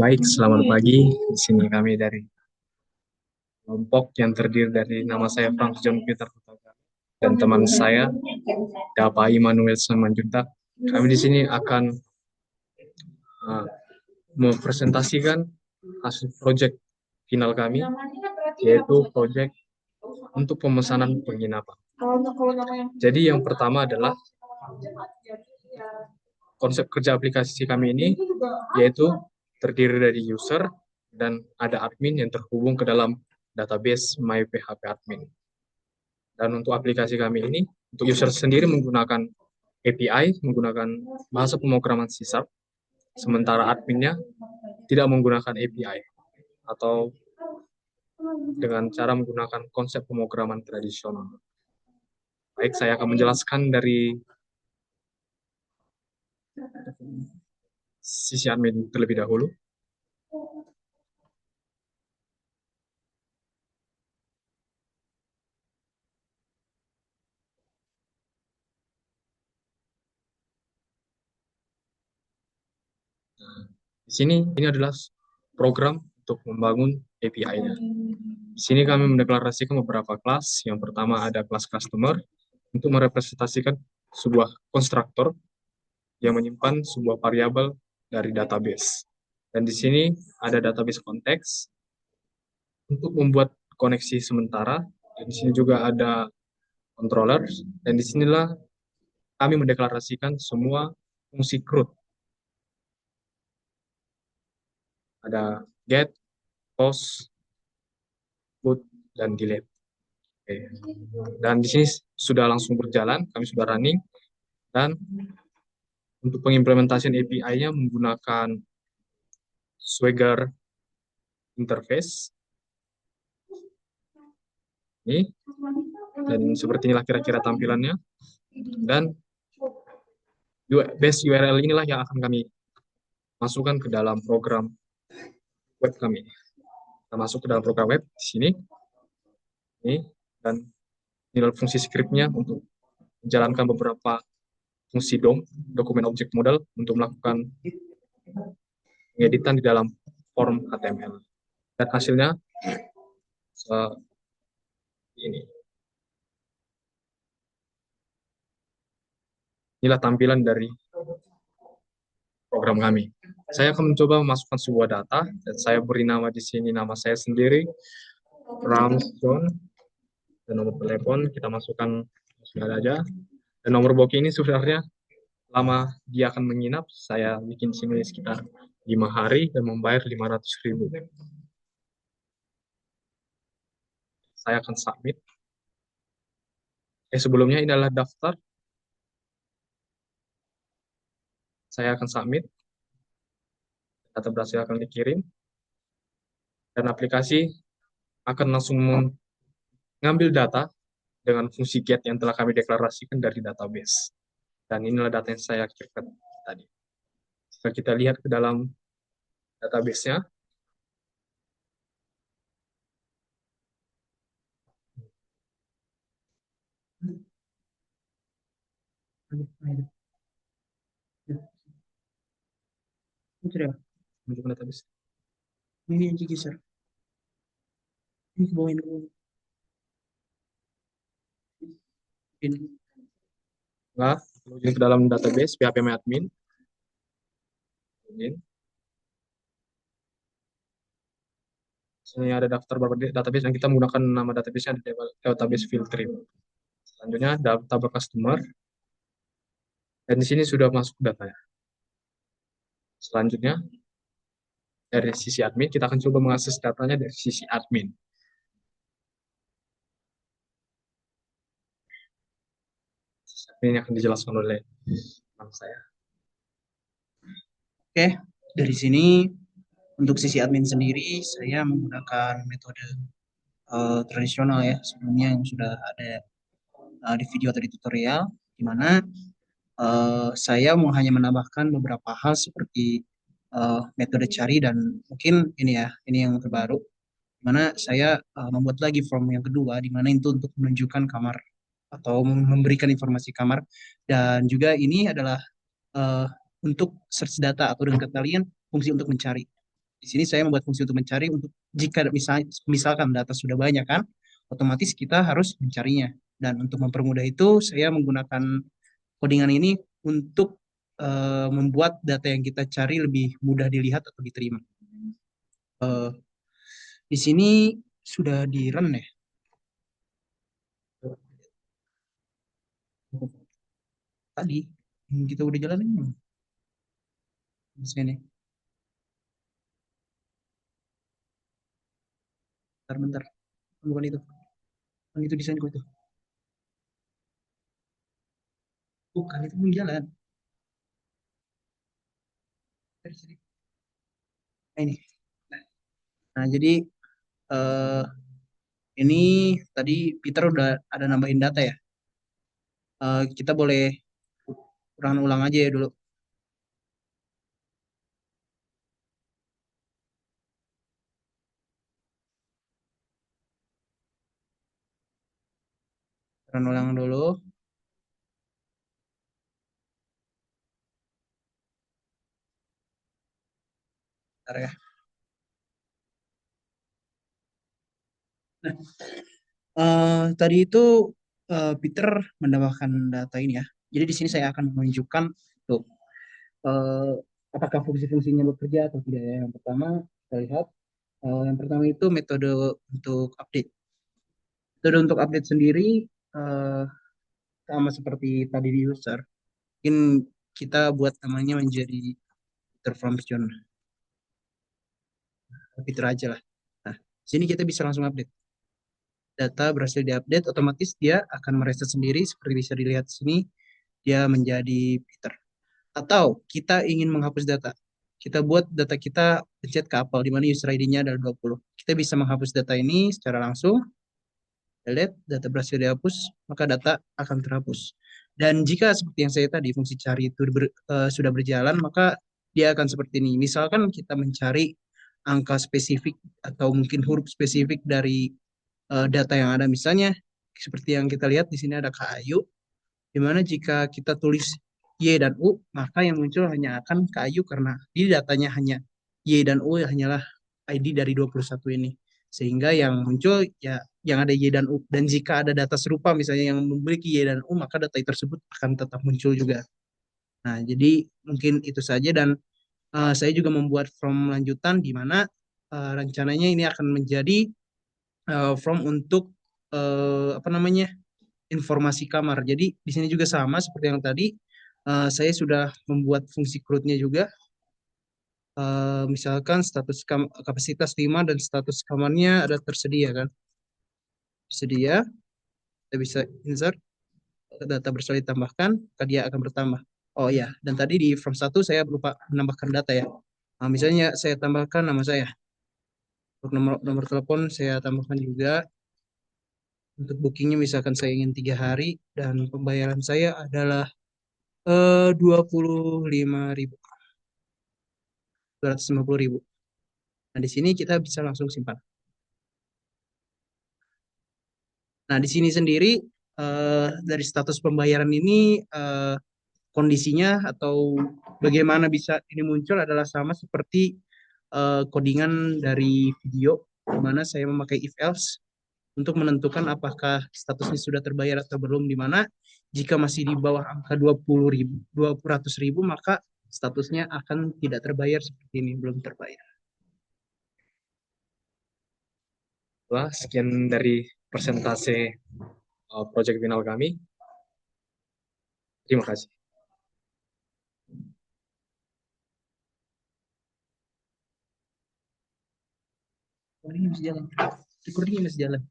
Baik, selamat pagi. Di sini kami dari kelompok yang terdiri dari nama saya Frank John Peter Hutagalung dan teman saya Dapa Immanuel Simanjuntak. Kami di sini akan uh, mempresentasikan hasil proyek final kami, yaitu proyek untuk pemesanan penginapan. Jadi yang pertama adalah konsep kerja aplikasi kami ini, yaitu terdiri dari user dan ada admin yang terhubung ke dalam database MyPHPAdmin. Dan untuk aplikasi kami ini, untuk user sendiri menggunakan API, menggunakan bahasa pemrograman C#, sementara adminnya tidak menggunakan API atau dengan cara menggunakan konsep pemrograman tradisional. Baik, saya akan menjelaskan dari sisi admin terlebih dahulu. Di sini, ini adalah program untuk membangun API-nya. Di sini kami mendeklarasikan beberapa kelas. Yang pertama ada kelas customer untuk merepresentasikan sebuah konstruktor yang menyimpan sebuah variabel dari database. Dan di sini ada database konteks untuk membuat koneksi sementara. Dan di sini juga ada controller. Dan di sinilah kami mendeklarasikan semua fungsi CRUD. Ada get, post, put, dan delete. Oke. Dan di sini sudah langsung berjalan, kami sudah running. Dan untuk pengimplementasian API-nya menggunakan Swagger interface. Ini. Dan seperti inilah kira-kira tampilannya. Dan base URL inilah yang akan kami masukkan ke dalam program web kami. Kita masuk ke dalam program web di sini. Ini. Dan inilah fungsi script-nya untuk menjalankan beberapa fungsi DOM, dokumen object model, untuk melakukan pengeditan di dalam form HTML. Dan hasilnya ini. Inilah tampilan dari program kami. Saya akan mencoba memasukkan sebuah data dan saya beri nama di sini nama saya sendiri, Rams John, dan nomor telepon kita masukkan sudah aja. Dan nomor booking ini sebenarnya lama dia akan menginap, saya bikin sini sekitar 5 hari dan membayar 500.000. Saya akan submit. Sebelumnya ini adalah daftar. Saya akan submit. Data berhasil akan dikirim. Dan aplikasi akan langsung mengambil data dengan fungsi get yang telah kami deklarasikan dari database. Dan inilah data yang saya kirimkan tadi. Jika kita lihat ke dalam database-nya, menunjukkan database. Ini yang geser. Ini ke bawah ini. Nah, login ke dalam database PHPMyAdmin. Login. Sini ada daftar beberapa database yang kita menggunakan nama database-nya di database filtering. Selanjutnya data customer. Dan di sini sudah masuk datanya. Selanjutnya dari sisi admin kita akan coba mengakses datanya dari sisi admin. Ini akan dijelaskan oleh teman saya. Oke, dari sini untuk sisi admin sendiri saya menggunakan metode tradisional ya, sebelumnya yang sudah ada di video atau di tutorial, di mana saya mau hanya menambahkan beberapa hal seperti metode cari dan mungkin ini ya, ini yang terbaru, di mana saya membuat lagi form yang kedua, di mana itu untuk menunjukkan kamar atau memberikan informasi kamar, dan juga ini adalah untuk search data atau dengan kata lain fungsi untuk mencari. Di sini saya membuat fungsi untuk mencari untuk jika misalkan data sudah banyak kan, otomatis kita harus mencarinya. Dan untuk mempermudah itu, saya menggunakan codingan ini untuk membuat data yang kita cari lebih mudah dilihat atau diterima. Eh, di sini sudah di run ya. Tadi kita udah jalanin belum? Di sini. Bentar, bentar. Bukan itu. Bukan itu desainku itu. Bukan itu belum jalan. Dari sini. Nah, ini. Nah, jadi eh, ini tadi Peter udah ada nambahin data ya. Kita boleh ulang aja ya dulu. Run ulang dulu. Bentar ya. Nah, tadi itu Peter menambahkan data ini ya. Jadi di sini saya akan menunjukkan tuh eh, apakah fungsi-fungsinya bekerja atau tidak ya. Yang pertama kita lihat yang pertama itu metode untuk update. Metode untuk update sendiri eh, sama seperti tadi di user. Mungkin kita buat namanya menjadi Peter from John. Peter aja lah. Nah, sini kita bisa langsung update. Data berhasil diupdate, otomatis dia akan mereset sendiri seperti bisa dilihat di sini dia menjadi Peter. Atau kita ingin menghapus data. Kita buat data kita pencet ke apel di mana user ID-nya adalah 20. Kita bisa menghapus data ini secara langsung. Delete, data berhasil dihapus, maka data akan terhapus. Dan jika seperti yang saya tadi, fungsi cari itu sudah berjalan, maka dia akan seperti ini. Misalkan kita mencari angka spesifik atau mungkin huruf spesifik dari data yang ada. Misalnya, seperti yang kita lihat di sini ada kayu, di mana jika kita tulis Y dan U, maka yang muncul hanya akan kayu karena di datanya hanya Y dan U hanyalah ID dari 21 ini. Sehingga yang muncul ya yang ada Y dan U. Dan jika ada data serupa misalnya yang memiliki Y dan U, maka data tersebut akan tetap muncul juga. Nah, jadi mungkin itu saja dan saya juga membuat form lanjutan di mana rencananya ini akan menjadi form untuk apa namanya informasi kamar. Jadi di sini juga sama seperti yang tadi. Saya sudah membuat fungsi CRUD-nya juga. Misalkan kapasitas 5 dan status kamarnya ada tersedia kan. Tersedia, kita bisa insert data bersalin tambahkan, maka dia akan bertambah. Oh iya, dan tadi di form 1 saya lupa menambahkan data ya. Nah, misalnya saya tambahkan nama saya. Untuk nomor telepon saya tambahkan juga. Untuk bookingnya misalkan saya ingin 3 hari dan pembayaran saya adalah 25.000, 250.000. Nah, di sini kita bisa langsung simpan. Nah, di sini sendiri dari status pembayaran ini kondisinya atau bagaimana bisa ini muncul adalah sama seperti codingan dari video, di mana saya memakai if else untuk menentukan apakah statusnya sudah terbayar atau belum, di mana jika masih di bawah angka 20.000, 200.000, maka statusnya akan tidak terbayar seperti ini, belum terbayar. Wah, sekian dari persentase proyek final kami. Terima kasih. Recordingnya masih jalan. Recordingnya masih jalan.